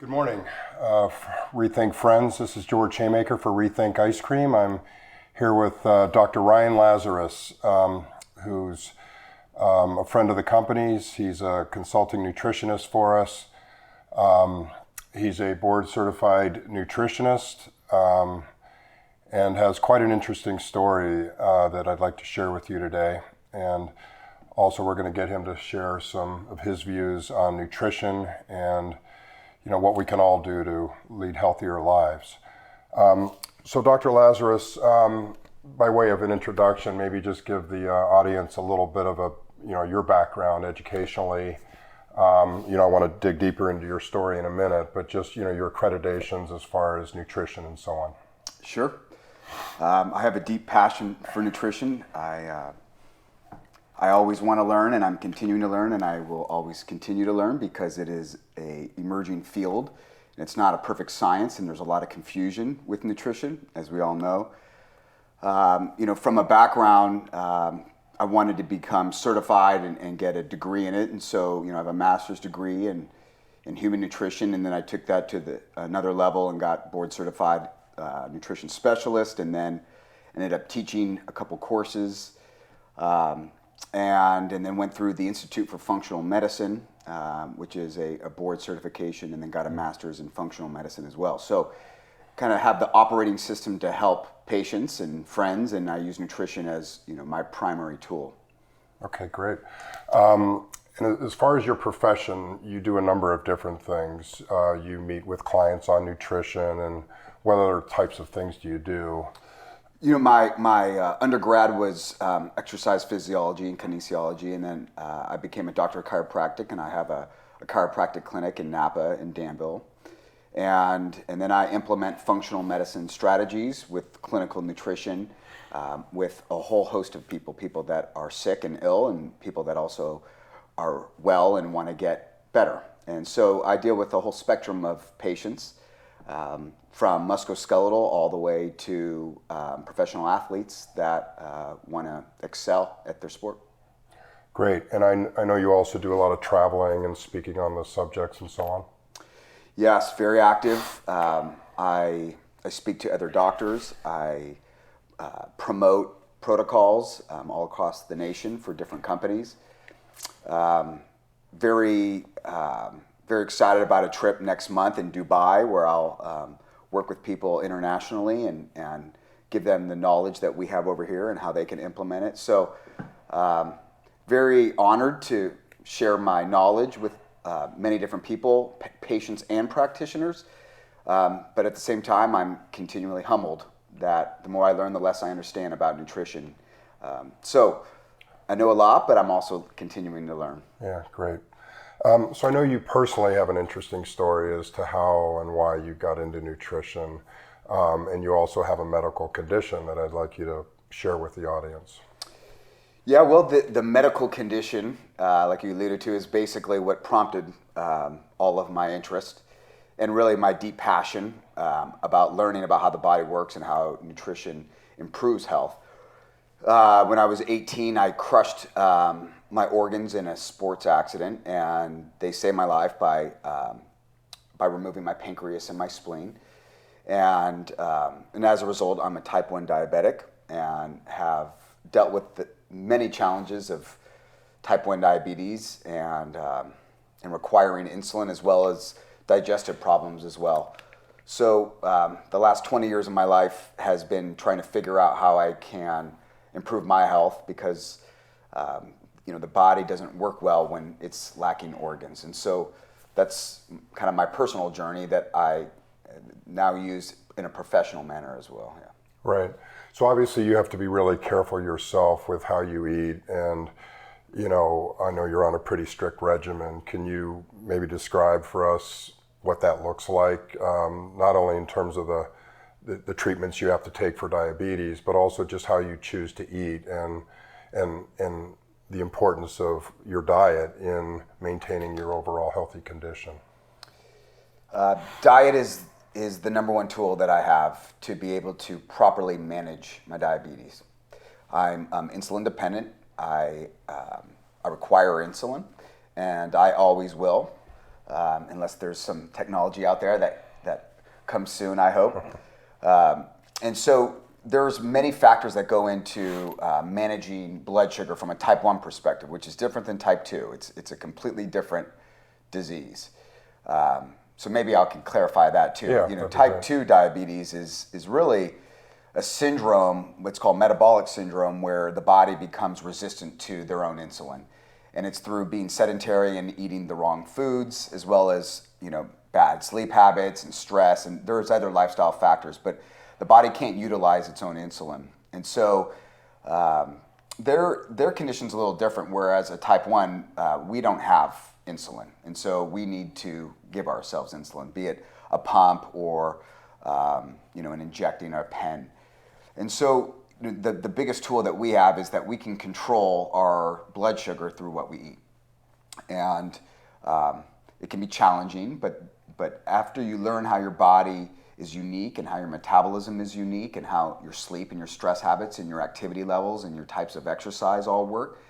Good morning, Rethink friends. This is George Haymaker for Rethink Ice Cream. I'm here with Dr. Ryan Lazarus, who's a friend of the company's. He's a consulting nutritionist for us. He's a board-certified nutritionist and has quite an interesting story that I'd like to share with you today. And also, we're going to get him to share some of his views on nutrition and what we can all do to lead healthier lives. So Dr. Lazarus, by way of an introduction, maybe just give the audience a little bit of your background educationally. I want to dig deeper into your story in a minute, but just, your accreditations as far as nutrition and so on. Sure. I have a deep passion for nutrition. I always want to learn, and I'm continuing to learn, and I will always continue to learn because it is an emerging field, and it's not a perfect science, and there's a lot of confusion with nutrition, as we all know. From a background, I wanted to become certified and get a degree in it, and so I have a master's degree in human nutrition, and then I took that to another level and got board certified nutrition specialist, and then ended up teaching a couple courses. And then went through the Institute for Functional Medicine, which is a board certification, and then got a master's in functional medicine as well. So kind of have the operating system to help patients and friends, and I use nutrition as my primary tool. Okay, great. And as far as your profession, you do a number of different things. You meet with clients on nutrition, and what other types of things do you do? My undergrad was exercise physiology and kinesiology, and then I became a doctor of chiropractic, and I have a chiropractic clinic in Napa and Danville. And then I implement functional medicine strategies with clinical nutrition with a whole host of people that are sick and ill, and people that also are well and want to get better. And so I deal with the whole spectrum of patients, from musculoskeletal all the way to professional athletes that want to excel at their sport. Great. And I know you also do a lot of traveling and speaking on the subjects and so on. Yes, very active. I speak to other doctors. I promote protocols all across the nation for different companies. Very excited about a trip next month in Dubai where I'll work with people internationally and give them the knowledge that we have over here and how they can implement it. So very honored to share my knowledge with many different people, patients and practitioners. But at the same time, I'm continually humbled that the more I learn, the less I understand about nutrition. So I know a lot, but I'm also continuing to learn. Yeah, great. So I know you personally have an interesting story as to how and why you got into nutrition, and you also have a medical condition that I'd like you to share with the audience. Yeah, well, the medical condition, like you alluded to, is basically what prompted all of my interest and really my deep passion about learning about how the body works and how nutrition improves health. When I was 18, I crushed my organs in a sports accident, and they saved my life by removing my pancreas and my spleen. And as a result, I'm a type 1 diabetic and have dealt with many challenges of type 1 diabetes and requiring insulin, as well as digestive problems as well. So the last 20 years of my life has been trying to figure out how I can improve my health, because the body doesn't work well when it's lacking organs. And so that's kind of my personal journey that I now use in a professional manner as well. Yeah. Right. So obviously you have to be really careful yourself with how you eat, and I know you're on a pretty strict regimen. Can you maybe describe for us what that looks like, not only in terms of the treatments you have to take for diabetes, but also just how you choose to eat and the importance of your diet in maintaining your overall healthy condition? Diet is the number one tool that I have to be able to properly manage my diabetes. I'm insulin dependent. I require insulin, and I always will. unless there's some technology out there that comes soon, I hope. And so there's many factors that go into managing blood sugar from a type 1 perspective, which is different than type 2. It's a completely different disease. So maybe I can clarify that too. Yeah, Type 2 diabetes is really a syndrome, what's called metabolic syndrome, where the body becomes resistant to their own insulin. And it's through being sedentary and eating the wrong foods, as well as, bad sleep habits and stress, and there's other lifestyle factors, but the body can't utilize its own insulin. And so their condition's a little different, whereas a type 1, we don't have insulin. And so we need to give ourselves insulin, be it a pump or an injecting or a pen. And so the biggest tool that we have is that we can control our blood sugar through what we eat. And it can be challenging, but after you learn how your body is unique and how your metabolism is unique and how your sleep and your stress habits and your activity levels and your types of exercise all work,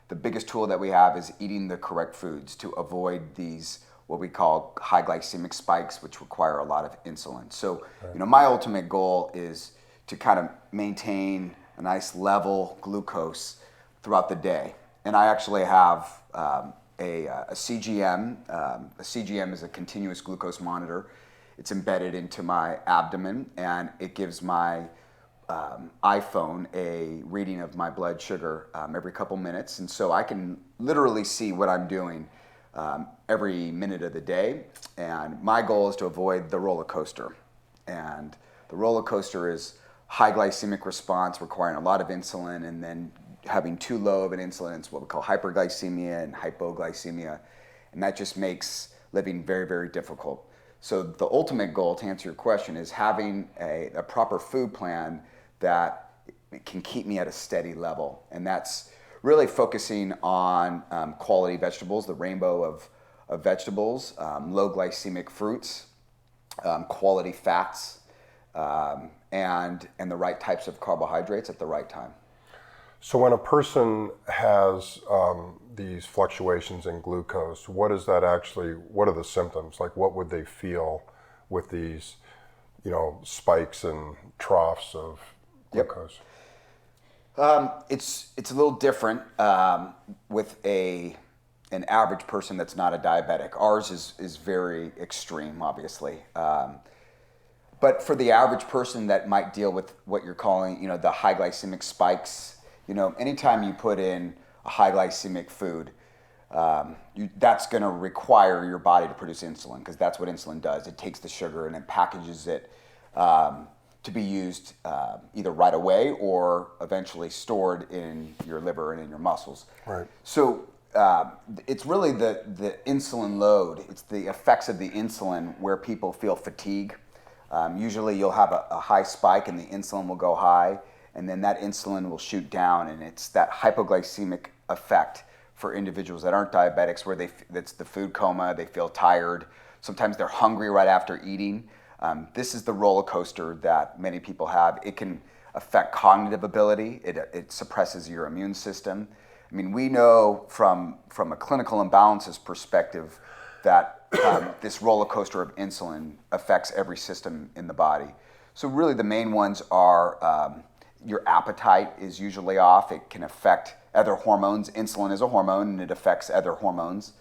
the biggest tool that we have is eating the correct foods to avoid these what we call high glycemic spikes, which require a lot of insulin. So, my ultimate goal is to kind of maintain a nice level glucose throughout the day. And I actually have a CGM. A CGM is a continuous glucose monitor. It's embedded into my abdomen, and it gives my iPhone a reading of my blood sugar every couple minutes. And so I can literally see what I'm doing every minute of the day. And my goal is to avoid the roller coaster. And the roller coaster is high glycemic response requiring a lot of insulin, and then having too low of an insulin. It's what we call hyperglycemia and hypoglycemia. And that just makes living very, very difficult. So the ultimate goal, to answer your question, is having a proper food plan that can keep me at a steady level. And that's really focusing on quality vegetables, the rainbow of vegetables, low glycemic fruits, quality fats, and the right types of carbohydrates at the right time. So when a person has these fluctuations in glucose, what are the symptoms? Like, what would they feel with these, spikes and troughs of glucose? It's a little different with an average person that's not a diabetic. Ours is very extreme, obviously. But for the average person that might deal with what you're calling, the high glycemic spikes, anytime you put in a high glycemic food, that's going to require your body to produce insulin, because that's what insulin does. It takes the sugar and it packages it to be used either right away or eventually stored in your liver and in your muscles. Right. So it's really the insulin load. It's the effects of the insulin where people feel fatigue. Usually you'll have a high spike and the insulin will go high, and then that insulin will shoot down, and it's that hypoglycemic effect for individuals that aren't diabetics where it's the food coma, they feel tired. Sometimes they're hungry right after eating. This is the roller coaster that many people have. It can affect cognitive ability. It suppresses your immune system. I mean, we know from a clinical imbalances perspective that this roller coaster of insulin affects every system in the body. So really the main ones are your appetite is usually off. It can affect other hormones. Insulin is a hormone, and it affects other hormones.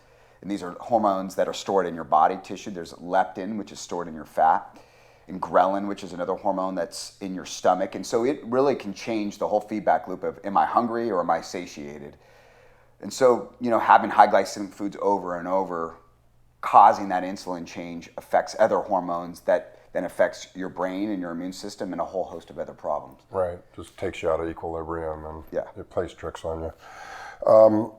And these are hormones that are stored in your body tissue. There's leptin, which is stored in your fat, and ghrelin, which is another hormone that's in your stomach. And so it really can change the whole feedback loop of, am I hungry or am I satiated? And so, having high glycemic foods over and over, causing that insulin change affects other hormones that then affects your brain and your immune system and a whole host of other problems. Right, just takes you out of equilibrium and it plays tricks on you.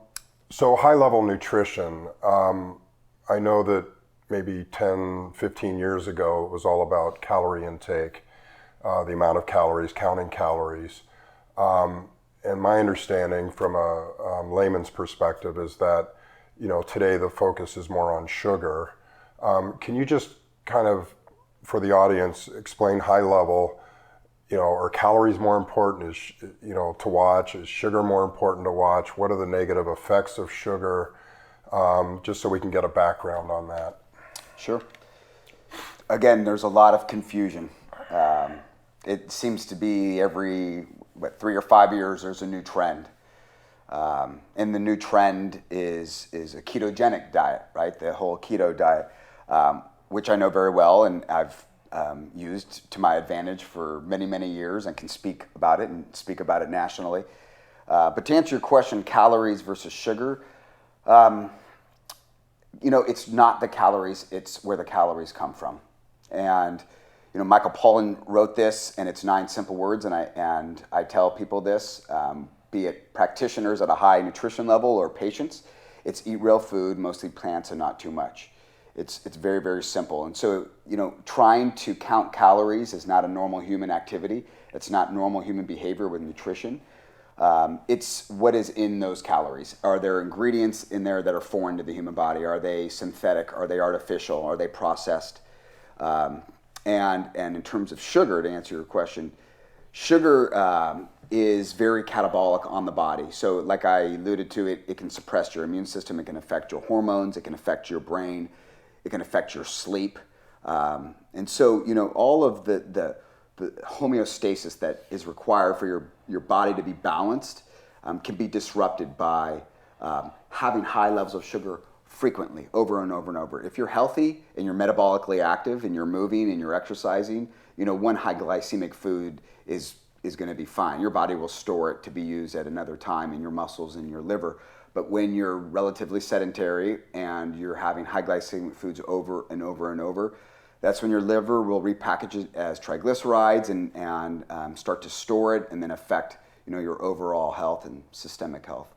So high-level nutrition, I know that maybe 10, 15 years ago it was all about calorie intake, the amount of calories, counting calories. And my understanding from a layman's perspective is that, today the focus is more on sugar. Can you just kind of, for the audience, explain high level, are calories more important to watch? Is sugar more important to watch? What are the negative effects of sugar? just so we can get a background on that. Sure. Again, there's a lot of confusion. It seems to be every 3 or 5 years there's a new trend. And the new trend is a ketogenic diet, right? The whole keto diet, which I know very well and I've used to my advantage for many, many years and can speak about it and speak about it nationally. But to answer your question, calories versus sugar, it's not the calories, it's where the calories come from. And Michael Pollan wrote this, and it's 9 simple words, and I tell people this, be it practitioners at a high nutrition level or patients, it's eat real food, mostly plants and not too much. It's very, very simple. And so, trying to count calories is not a normal human activity. It's not normal human behavior with nutrition. It's what is in those calories. Are there ingredients in there that are foreign to the human body? Are they synthetic? Are they artificial? Are they processed? And in terms of sugar, to answer your question, sugar is very catabolic on the body. So like I alluded to, it can suppress your immune system. It can affect your hormones. It can affect your brain. It can affect your sleep. And so, all of the homeostasis that is required for your body to be balanced can be disrupted by having high levels of sugar frequently, over and over and over. If you're healthy and you're metabolically active and you're moving and you're exercising, one high glycemic food is going to be fine. Your body will store it to be used at another time in your muscles and your liver. But when you're relatively sedentary and you're having high glycemic foods over and over and over, that's when your liver will repackage it as triglycerides and start to store it and then affect your overall health and systemic health.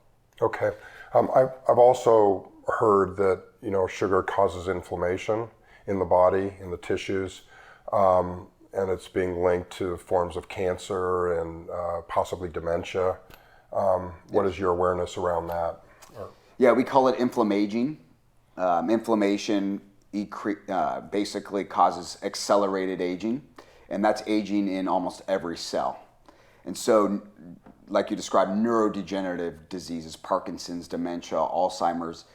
Okay. I've also heard that sugar causes inflammation in the body, in the tissues, and it's being linked to forms of cancer and possibly dementia. What is your awareness around that? Yeah, we call it inflammaging. Inflammation basically causes accelerated aging, and that's aging in almost every cell. And so, like you described, neurodegenerative diseases, Parkinson's, dementia, Alzheimer's,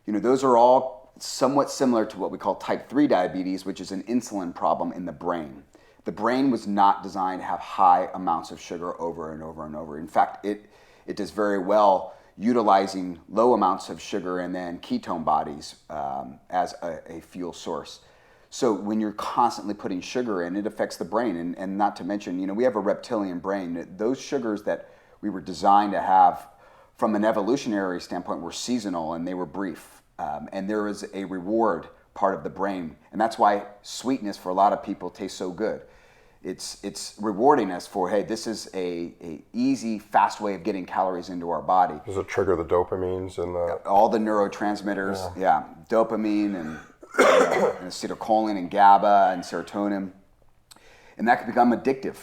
those are all somewhat similar to what we call type 3 diabetes, which is an insulin problem in the brain. The brain was not designed to have high amounts of sugar over and over and over. In fact, it does very well utilizing low amounts of sugar and then ketone bodies as a fuel source. So when you're constantly putting sugar in, it affects the brain. And not to mention, we have a reptilian brain. Those sugars that we were designed to have from an evolutionary standpoint were seasonal and they were brief. And there is a reward part of the brain. And that's why sweetness for a lot of people tastes so good. It's rewarding us for, hey, this is a easy, fast way of getting calories into our body. Does it trigger the dopamines and all the neurotransmitters? Yeah, dopamine and acetylcholine and GABA and serotonin, and that can become addictive.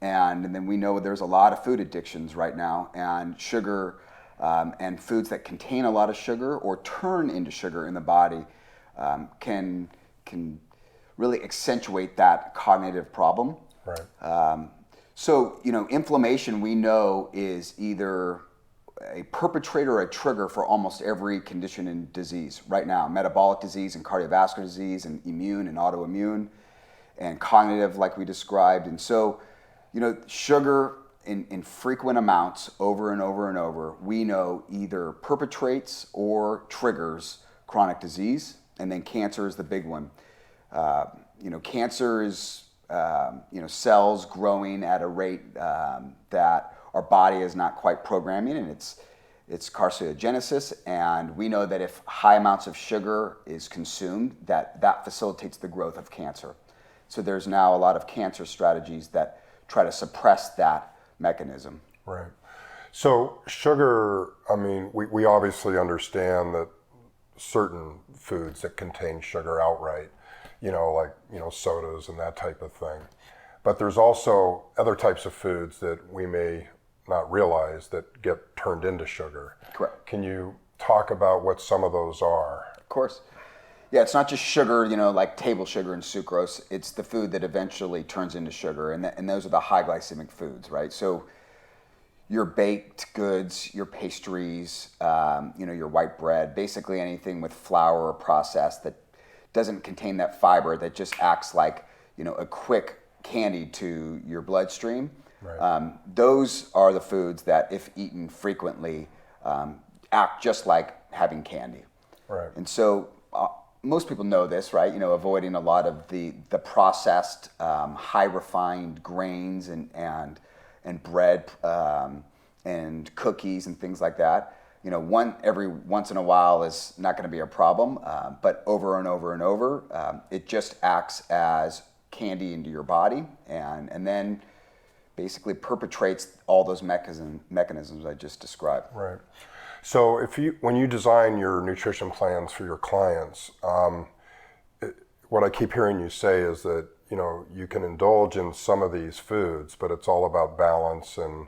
And then we know there's a lot of food addictions right now, and sugar and foods that contain a lot of sugar or turn into sugar in the body can really accentuate that cognitive problem. Right. So, inflammation we know is either a perpetrator or a trigger for almost every condition and disease right now. Metabolic disease and cardiovascular disease and immune and autoimmune and cognitive like we described. And so, sugar in frequent amounts over and over and over, we know either perpetrates or triggers chronic disease. And then cancer is the big one. Cancer is cells growing at a rate that our body is not quite programming, and it's carcinogenesis. And we know that if high amounts of sugar is consumed, that facilitates the growth of cancer. So there's now a lot of cancer strategies that try to suppress that mechanism. Right. So sugar, we obviously understand that certain foods that contain sugar outright, like sodas and that type of thing. But there's also other types of foods that we may not realize that get turned into sugar. Correct. Can you talk about what some of those are? Of course. Yeah, it's not just sugar, like table sugar and sucrose. It's the food that eventually turns into sugar, and those are the high glycemic foods, right? So, your baked goods, your pastries, your white bread, basically anything with flour or processed that doesn't contain that fiber that just acts like, a quick candy to your bloodstream. Right. Those are the foods that, if eaten frequently, act just like having candy. Right. And so most people know this, right? Avoiding a lot of the processed, high refined grains and bread and cookies and things like that. Every once in a while is not going to be a problem, but over and over and over, it just acts as candy into your body, and then basically perpetrates all those mechanisms I just described. Right. So when you design your nutrition plans for your clients, what I keep hearing you say is that you can indulge in some of these foods, but it's all about balance and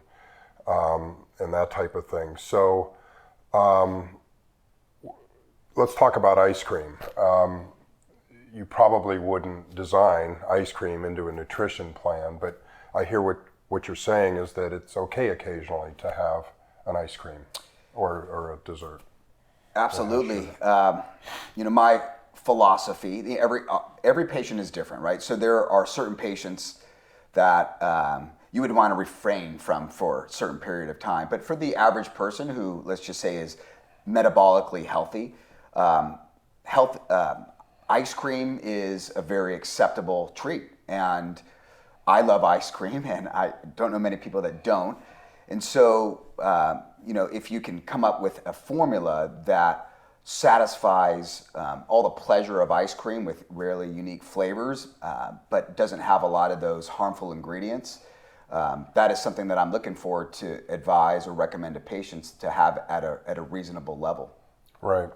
that type of thing. So let's talk about ice cream. You probably wouldn't design ice cream into a nutrition plan, but I hear what you're saying is that it's okay occasionally to have an ice cream or a dessert. Absolutely. My philosophy, every patient is different, right? So there are certain patients that you would want to refrain from for a certain period of time. But for the average person who, let's just say, is metabolically healthy, ice cream is a very acceptable treat. And I love ice cream, and I don't know many people that don't. And so, if you can come up with a formula that satisfies all the pleasure of ice cream with really unique flavors, but doesn't have a lot of those harmful ingredients, that is something that I'm looking for to advise or recommend to patients to have at a reasonable level. Right.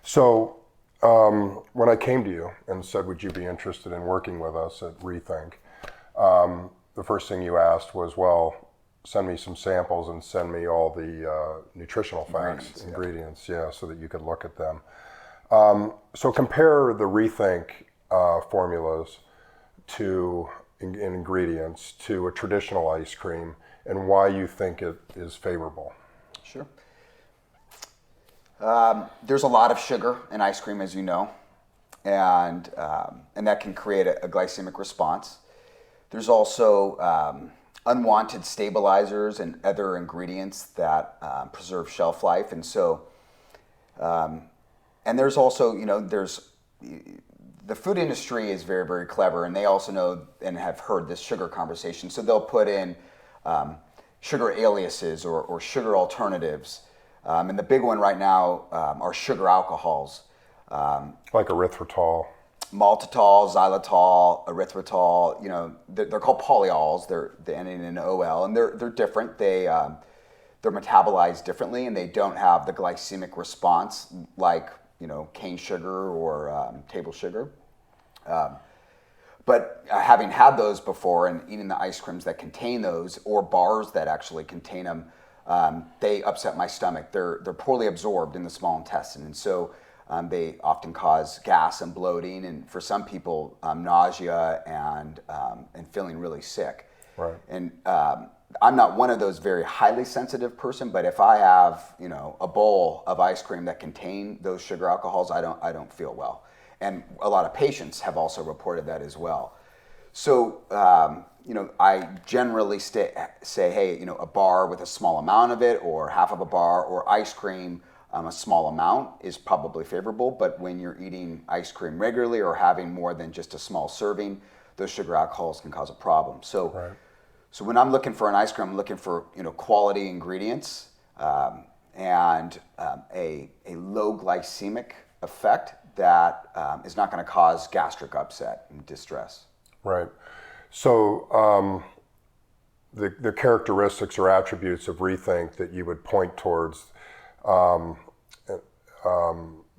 So when I came to you and said, would you be interested in working with us at Rethink, the first thing you asked was, well, send me some samples and send me all the nutritional facts, ingredients, so that you could look at them. So compare the Rethink formulas to ingredients to a traditional ice cream and why you think it is favorable. Sure. There's a lot of sugar in ice cream, as you know, and that can create a glycemic response. There's also unwanted stabilizers and other ingredients that preserve shelf life, and so and there's also the food industry is very, very clever, and they also know and have heard this sugar conversation, so they'll put in sugar aliases or sugar alternatives, and the big one right now are sugar alcohols, like erythritol, maltitol, xylitol, erythritol. They're called polyols. They're ending in OL, and they're different. They're metabolized differently, and they don't have the glycemic response like cane sugar or table sugar. But having had those before and eating the ice creams that contain those, or bars that actually contain them, they upset my stomach. They're poorly absorbed in the small intestine, and so they often cause gas and bloating, and for some people, nausea and feeling really sick. Right. And I'm not one of those very highly sensitive person, but if I have a bowl of ice cream that contain those sugar alcohols, I don't feel well. And a lot of patients have also reported that as well. So I generally say, hey, a bar with a small amount of it, or half of a bar, or ice cream, a small amount is probably favorable. But when you're eating ice cream regularly or having more than just a small serving, those sugar alcohols can cause a problem. So, right. So when I'm looking for an ice cream, I'm looking for quality ingredients and a low glycemic effect that is not going to cause gastric upset and distress. Right. So the characteristics or attributes of Rethink that you would point towards that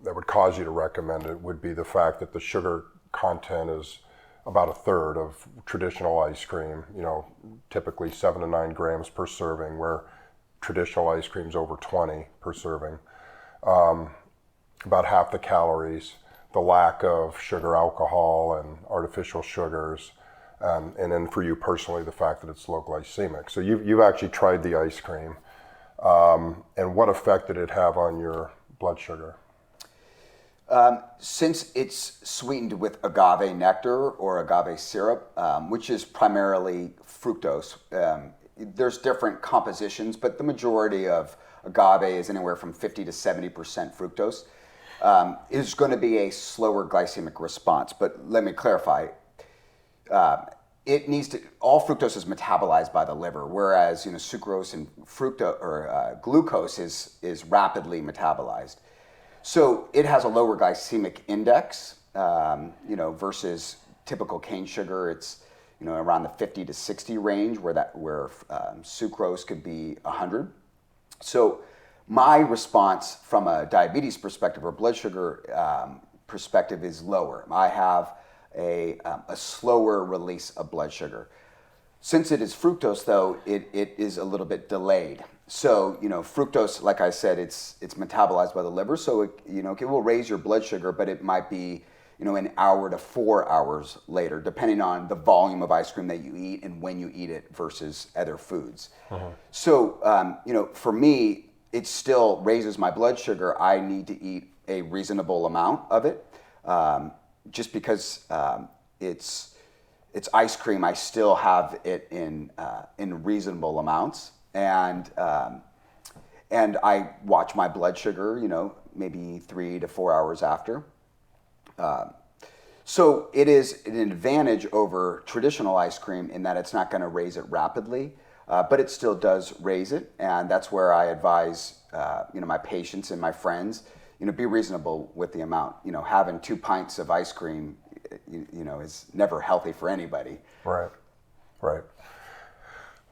would cause you to recommend it would be the fact that the sugar content is about a third of traditional ice cream, typically 7 to 9 grams per serving, where traditional ice cream is over 20 per serving. About half the calories, the lack of sugar alcohol and artificial sugars, and then for you personally, the fact that it's low glycemic. So you've actually tried the ice cream, and what effect did it have on your blood sugar? Since it's sweetened with agave nectar or agave syrup, which is primarily fructose, there's different compositions, but the majority of agave is anywhere from 50 to 70% fructose, is going to be a slower glycemic response. But let me clarify. All fructose is metabolized by the liver, whereas sucrose and glucose is rapidly metabolized. So it has a lower glycemic index, versus typical cane sugar. It's around the 50 to 60 range, where sucrose could be 100. So my response from a diabetes perspective or blood sugar perspective is lower. I have a slower release of blood sugar. Since it is fructose, though, it is a little bit delayed. So, fructose, like I said, it's metabolized by the liver, so it will raise your blood sugar, but it might be, an hour to 4 hours later, depending on the volume of ice cream that you eat and when you eat it versus other foods. So, for me, it still raises my blood sugar. I need to eat a reasonable amount of it, just because it's ice cream. I still have it in reasonable amounts. And I watch my blood sugar, maybe 3 to 4 hours after. So it is an advantage over traditional ice cream in that it's not going to raise it rapidly, but it still does raise it. And that's where I advise, my patients and my friends, be reasonable with the amount. Having 2 pints of ice cream, is never healthy for anybody. Right.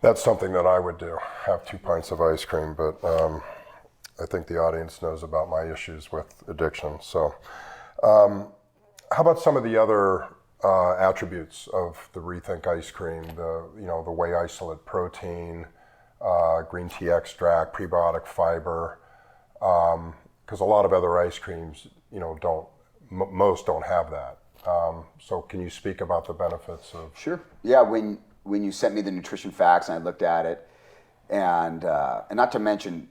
That's something that I would do, have 2 pints of ice cream, but I think the audience knows about my issues with addiction. So how about some of the other attributes of the Rethink ice cream, the whey isolate protein, green tea extract, prebiotic fiber, because a lot of other ice creams, most don't have that. So can you speak about the benefits of? Sure. Yeah, when you sent me the nutrition facts and I looked at it, and not to mention,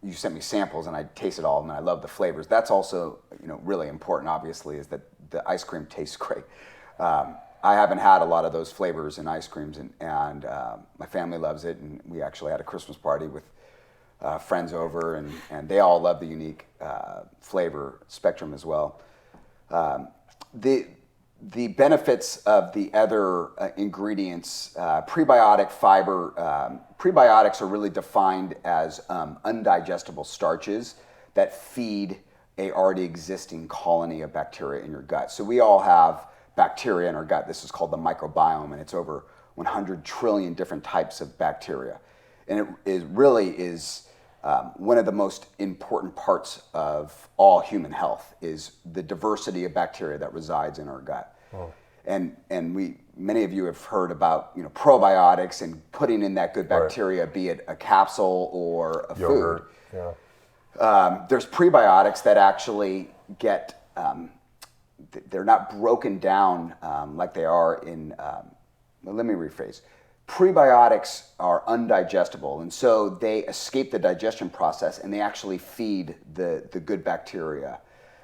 you sent me samples and I tasted all of them and I love the flavors. That's also really important, obviously, is that the ice cream tastes great. I haven't had a lot of those flavors in ice creams, and my family loves it, and we actually had a Christmas party with friends over, and they all love the unique flavor spectrum as well. The benefits of the other ingredients, prebiotic fiber, prebiotics are really defined as undigestible starches that feed a already existing colony of bacteria in your gut. So we all have bacteria in our gut. This is called the microbiome, and it's over 100 trillion different types of bacteria. And it really is one of the most important parts of all human health is the diversity of bacteria that resides in our gut. Oh. And many of you have heard about probiotics and putting in that good bacteria, right, be it a capsule or a yogurt, food. Yeah. There's prebiotics that actually get they're not broken down like they are in. Let me rephrase. Prebiotics are undigestible, and so they escape the digestion process, and they actually feed the good bacteria.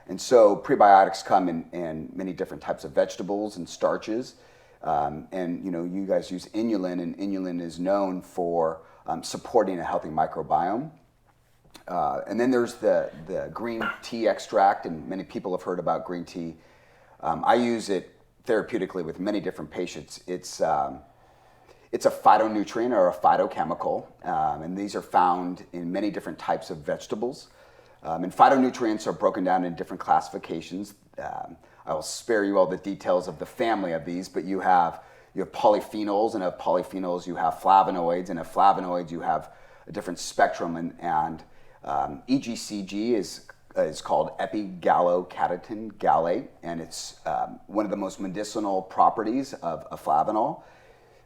And so prebiotics come in many different types of vegetables and starches. And you guys use inulin, and inulin is known for supporting a healthy microbiome. And then there's the green tea extract, and many people have heard about green tea. I use it therapeutically with many different patients. It's a phytonutrient or a phytochemical, and these are found in many different types of vegetables. And phytonutrients are broken down in different classifications. I will spare you all the details of the family of these, but you have polyphenols, and of polyphenols you have flavonoids, and of flavonoids you have a different spectrum, and EGCG is called epigallocatechin gallate, and it's one of the most medicinal properties of a flavanol.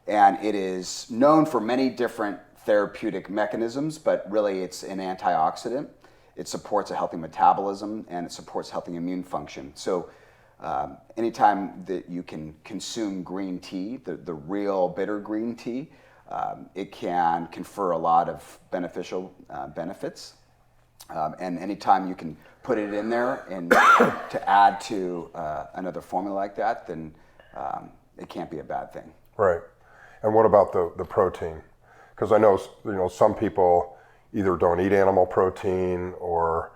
And it is known for many different therapeutic mechanisms, but really it's an antioxidant. It supports a healthy metabolism, and it supports healthy immune function. So Anytime that you can consume green tea, the real bitter green tea, it can confer a lot of beneficial benefits. And anytime you can put it in there and to add to another formula like that, then it can't be a bad thing. Right. And what about the protein? Because I know, some people either don't eat animal protein or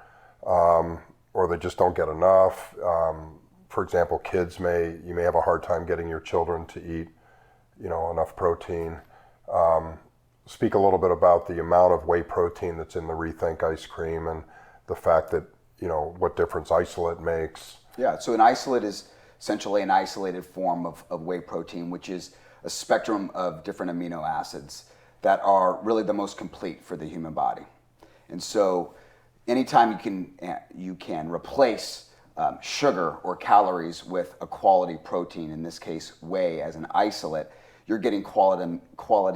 they just don't get enough. For example, you may have a hard time getting your children to eat, enough protein. Speak a little bit about the amount of whey protein that's in the Rethink ice cream and the fact that, what difference isolate makes. Yeah, so an isolate is essentially an isolated form of whey protein, which is a spectrum of different amino acids that are really the most complete for the human body. And so anytime you can replace sugar or calories with a quality protein, in this case whey as an isolate, you're getting quality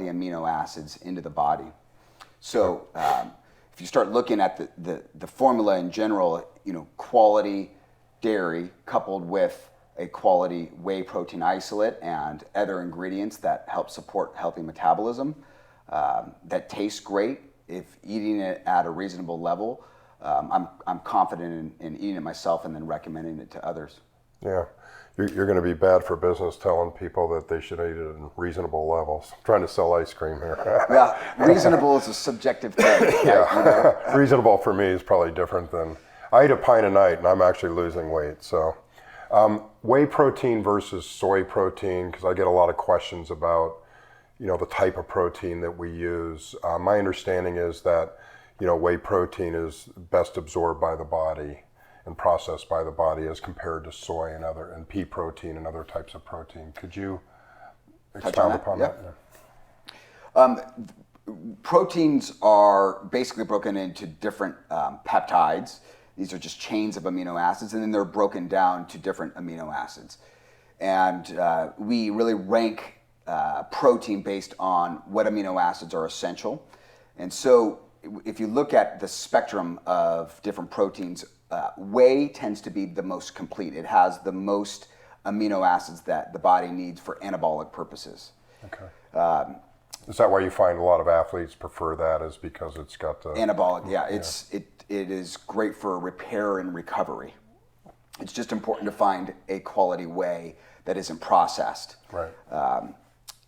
amino acids into the body. So if you start looking at the formula in general, quality dairy coupled with a quality whey protein isolate and other ingredients that help support healthy metabolism, that taste great if eating it at a reasonable level. I'm confident in eating it myself and then recommending it to others. Yeah, you're going to be bad for business telling people that they should eat it in reasonable levels. I'm trying to sell ice cream here. Well, reasonable is a subjective thing. Yeah, reasonable for me is probably different than, I eat a pint a night and I'm actually losing weight. So whey protein versus soy protein, because I get a lot of questions about, the type of protein that we use. My understanding is that, whey protein is best absorbed by the body and processed by the body as compared to soy and pea protein and other types of protein. Could you expound upon that? Yeah. Proteins are basically broken into different peptides. These are just chains of amino acids, and then they're broken down to different amino acids. And we really rank protein based on what amino acids are essential. And so if you look at the spectrum of different proteins, whey tends to be the most complete. It has the most amino acids that the body needs for anabolic purposes. Okay. Is that why you find a lot of athletes prefer that, is because it's got the... Anabolic, yeah. It is great for repair and recovery. It's just important to find a quality whey that isn't processed. Right.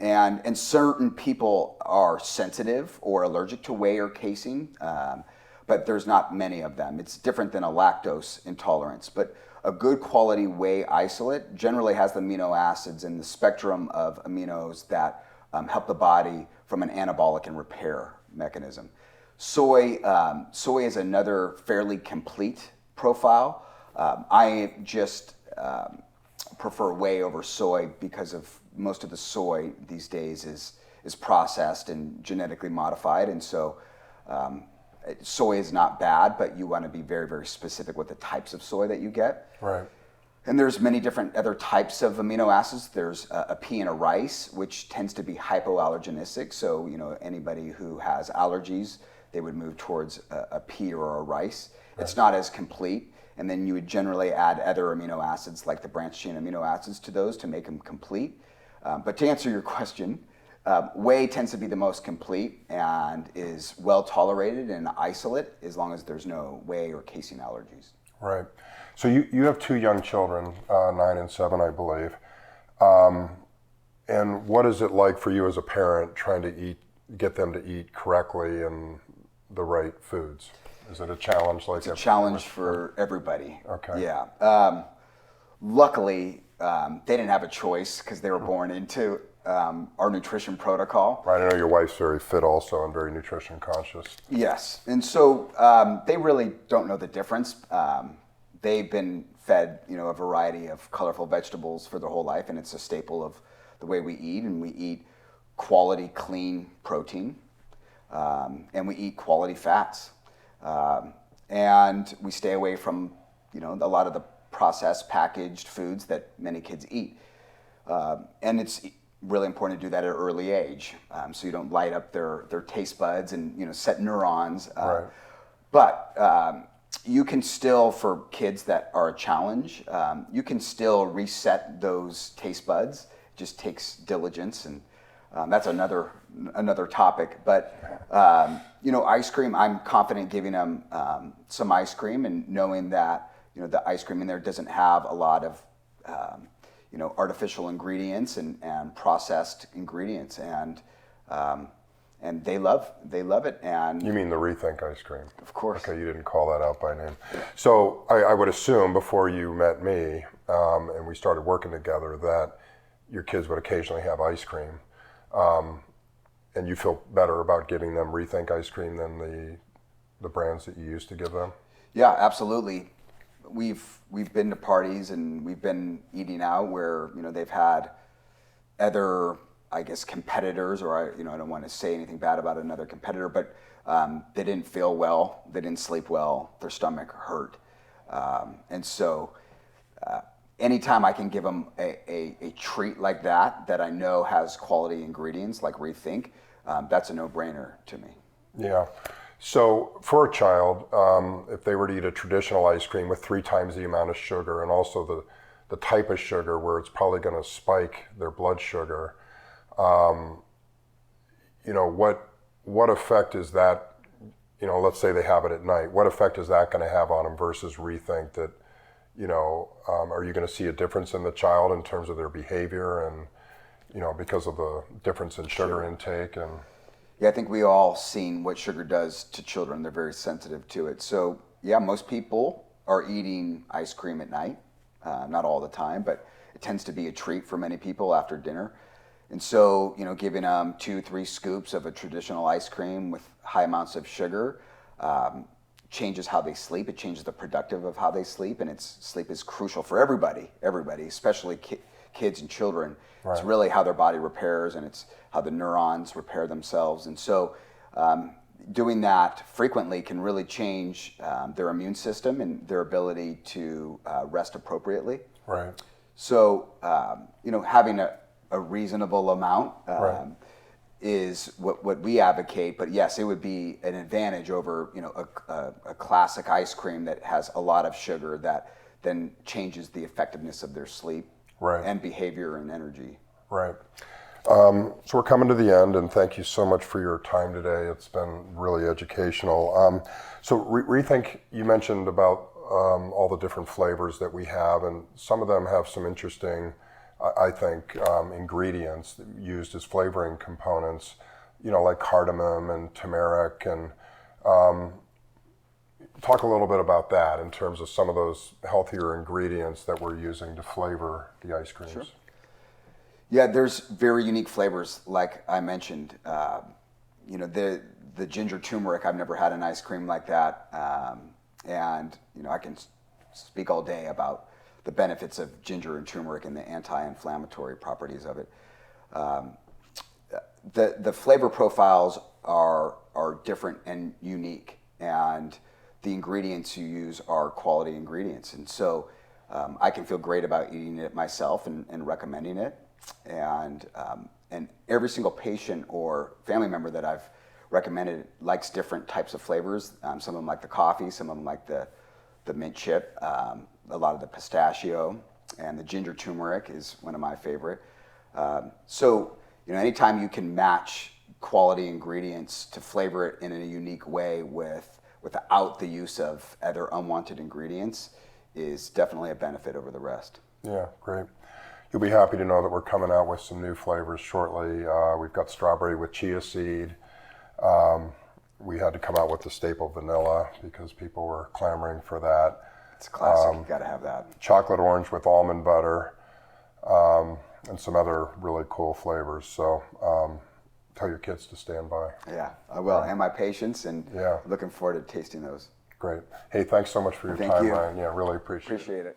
And certain people are sensitive or allergic to whey or casein, but there's not many of them. It's different than a lactose intolerance. But a good quality whey isolate generally has the amino acids in the spectrum of aminos that help the body from an anabolic and repair mechanism. Soy is another fairly complete profile. I just prefer whey over soy because of most of the soy these days is processed and genetically modified, and so soy is not bad, but you want to be very, very specific with the types of soy that you get. Right. And there's many different other types of amino acids. There's a pea and a rice, which tends to be hypoallergenistic. So, anybody who has allergies, they would move towards a pea or a rice. Right. It's not as complete. And then you would generally add other amino acids like the branched chain amino acids to those to make them complete. But to answer your question, whey tends to be the most complete and is well tolerated and isolate as long as there's no whey or casein allergies. Right. So you have two young children, 9 and 7, I believe. And what is it like for you as a parent trying to get them to eat correctly and the right foods? Is it a challenge like that? It's a challenge for everybody. Okay. Yeah. Luckily, they didn't have a choice because they were born into our nutrition protocol. Right. I know your wife's very fit also and very nutrition conscious. Yes. And so they really don't know the difference. They've been fed, a variety of colorful vegetables for their whole life, and it's a staple of the way we eat. And we eat quality, clean protein, and we eat quality fats. And we stay away from, a lot of the processed, packaged foods that many kids eat. And it's really important to do that at an early age, so you don't light up their taste buds and set neurons. Right. But you can still, for kids that are a challenge, you can still reset those taste buds. It just takes diligence, and that's another topic. But ice cream, I'm confident giving them some ice cream and knowing that the ice cream in there doesn't have a lot of artificial ingredients and processed ingredients, and they love it. And You mean the Rethink ice cream? of course. Okay, you didn't call that out by name. So I would assume before you met me and we started working together that your kids would occasionally have ice cream, and you feel better about giving them Rethink ice cream than the brands that you used to give them? Yeah, absolutely. We've been to parties and we've been eating out where they've had other, I guess, competitors, or I don't want to say anything bad about another competitor, but they didn't feel well, they didn't sleep well, their stomach hurt, and so anytime I can give them a treat like that I know has quality ingredients like Rethink, that's a no-brainer to me. Yeah. So for a child, if they were to eat a traditional ice cream with 3 times the amount of sugar, and also the type of sugar where it's probably going to spike their blood sugar, what effect is that? Let's say they have it at night. What effect is that going to have on them versus Rethink? That are you going to see a difference in the child in terms of their behavior and because of the difference in sugar intake? And yeah, I think we all seen what sugar does to children. They're very sensitive to it. So yeah, most people are eating ice cream at night. Not all the time, but it tends to be a treat for many people after dinner. And so, giving them 2-3 scoops of a traditional ice cream with high amounts of sugar changes how they sleep. It changes the productive of how they sleep, and sleep is crucial for everybody, especially kids and children. Right. It's really how their body repairs, and it's how the neurons repair themselves. And so doing that frequently can really change their immune system and their ability to rest appropriately. Right. So, having a reasonable amount right. is what we advocate. But yes, it would be an advantage over a classic ice cream that has a lot of sugar that then changes the effectiveness of their sleep right. and behavior and energy. Right. So we're coming to the end, and thank you so much for your time today. It's been really educational. So Rethink, you mentioned about all the different flavors that we have, and some of them have some interesting, I think, ingredients used as flavoring components, like cardamom and turmeric. And talk a little bit about that in terms of some of those healthier ingredients that we're using to flavor the ice creams. Sure. Yeah, there's very unique flavors, like I mentioned. The ginger turmeric, I've never had an ice cream like that. And I can speak all day about the benefits of ginger and turmeric and the anti-inflammatory properties of it. The flavor profiles are different and unique, and the ingredients you use are quality ingredients. And so I can feel great about eating it myself and recommending it. And every single patient or family member that I've recommended likes different types of flavors. Some of them like the coffee, some of them like the mint chip, a lot of the pistachio, and the ginger turmeric is one of my favorite. So anytime you can match quality ingredients to flavor it in a unique way without the use of other unwanted ingredients is definitely a benefit over the rest. Yeah, great. You'll be happy to know that we're coming out with some new flavors shortly. We've got strawberry with chia seed. We had to come out with the staple vanilla because people were clamoring for that. It's a classic, you gotta have that. Chocolate orange with almond butter, and some other really cool flavors. So tell your kids to stand by. Yeah, I will, and my patients, and looking forward to tasting those. Great. Hey, thanks so much for your time, Ryan. Yeah, really appreciate it. Appreciate it.